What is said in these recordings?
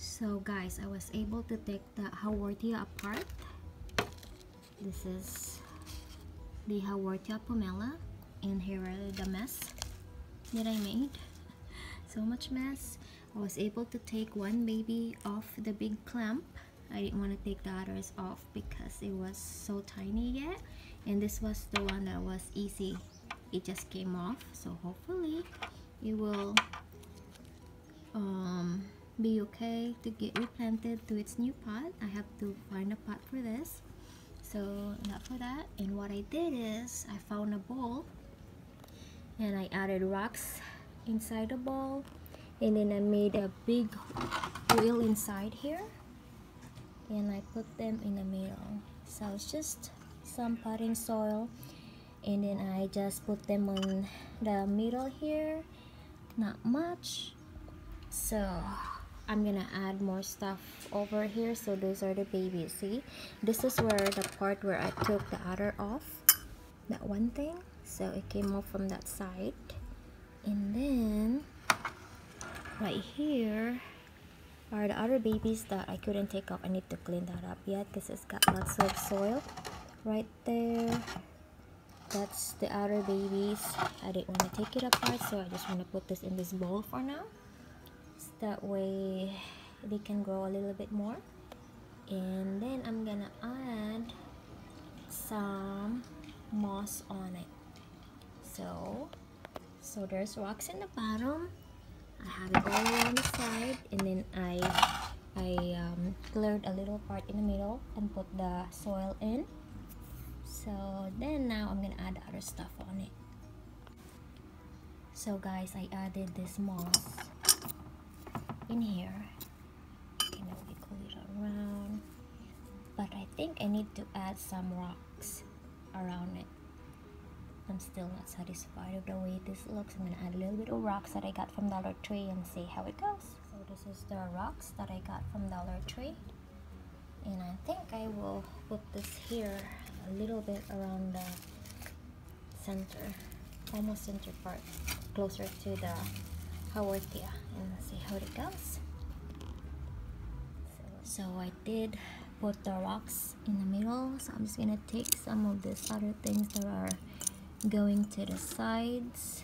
So guys, I was able to take the Haworthia apart. This is the Haworthia pomela, and here are the mess that I made. So much mess. I was able to take one baby off the big clamp. I didn't want to take the others off because it was so tiny yet, and this was the one that was easy. It just came off, so hopefully it will be okay to get replanted to its new pot. I have to find a pot for this, so not for that. And what I did is I found a bowl and I added rocks inside the bowl, and then I made a big wheel inside here and I put them in the middle. So it's just some potting soil, and then I just put them on the middle here, not much. So I'm gonna add more stuff over here. So those are the babies. See, this is where the part where I took the udder off, that one thing, so it came off from that side. And then right here are the other babies that I couldn't take off. I need to clean that up yet because it's got lots of soil right there. That's the other babies. I didn't want to take it apart, so I just want to put this in this bowl for now. So that way they can grow a little bit more. And then I'm gonna add some moss on it. So there's rocks in the bottom. I have it all around the side, and then I cleared a little part in the middle and put the soil in. So then now I'm gonna add other stuff on it. So guys, I added this moss in here. You know, wiggle it around, but I think I need to add some rocks around it. I'm still not satisfied with the way this looks. I'm gonna add a little bit of rocks that I got from Dollar Tree and see how it goes. So this is the rocks that I got from Dollar Tree, and I think I will put this here a little bit around the center, almost center part, closer to the Haworthia, and let's see how it goes. So I did put the rocks in the middle, so I'm just gonna take some of these other things that are going to the sides,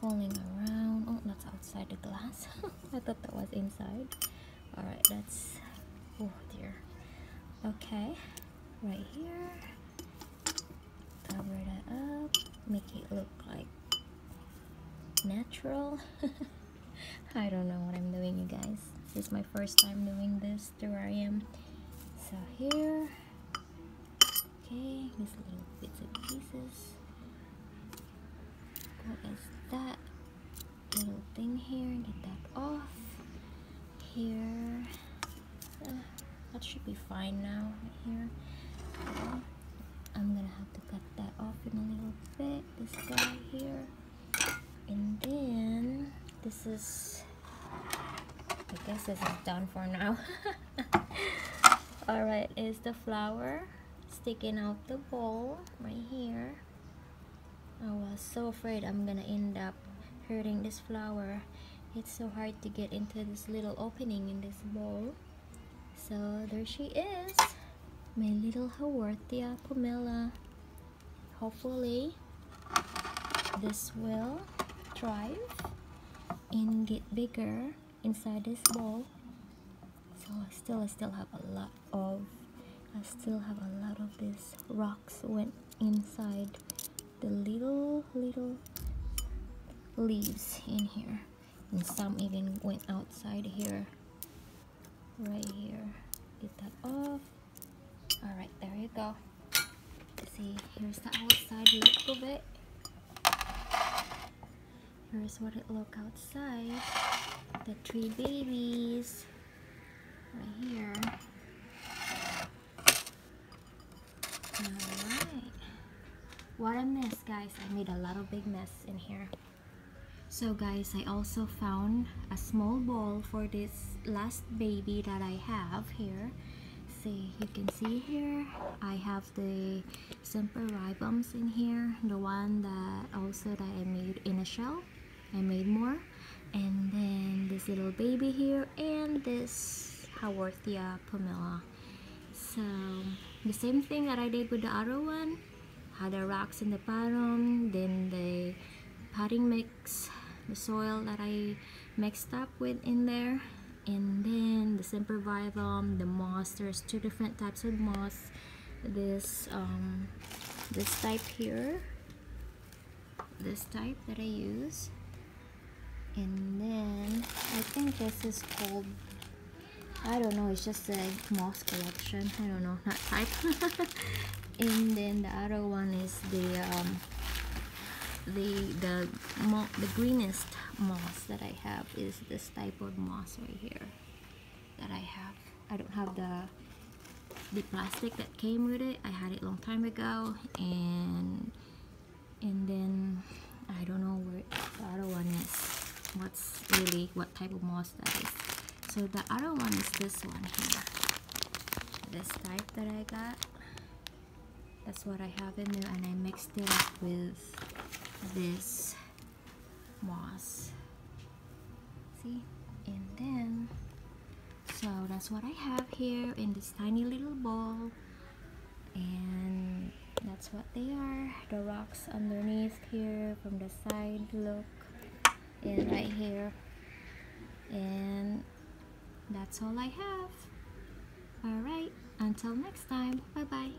falling around. Oh, that's outside the glass. I thought that was inside. Alright, that's, oh dear. Okay, right here, cover that up, make it look like natural. I don't know what I'm doing, you guys. This is my first time doing this terrarium. So here, okay, these little bits and pieces. What is that little thing here? Get that off here. That should be fine now right here. So I'm gonna have to cut that off in a little bit, this guy here. And then this is, I guess this is done for now. Alright, is the flower sticking out the bowl right here. I was so afraid I'm gonna end up hurting this flower. It's so hard to get into this little opening in this bowl. So there she is, my little Haworthia pomela. Hopefully this will thrive and get bigger inside this bowl. So I still have a lot of these rocks went inside the little leaves in here, and some even went outside here, right here. Get that off. All right, there you go. See, here's the outside look of it. Here's what it look outside. The 3 babies right here. Alright, what a mess, guys. I made a lot of big mess in here. So guys, I also found a small bowl for this last baby that I have here. See, you can see here I have the semperibums in here, the one that I made in a shell. I made more, and then this little baby here, and have this Haworthia pomela. So the same thing that I did with the other one, had the rocks in the bottom, then the potting mix, the soil that I mixed up with in there, and then the sempervivum, the moss. There's two different types of moss. This type here, this type that I use, and then I think this is called, I don't know, it's just a moss collection, I don't know, not type. And then the other one is the greenest moss that I have is this type of moss right here that I have. I don't have the plastic that came with it. I had it a long time ago, and then I don't know where the other one is, what type of moss that is. So the other one is this one here, this type that I got. That's what I have in there, and I mixed it up with this moss, see? And then, so that's what I have here in this tiny little bowl, and that's what they are. The rocks underneath here from the side, look, and right here, and that's all I have. Alright, until next time, bye bye.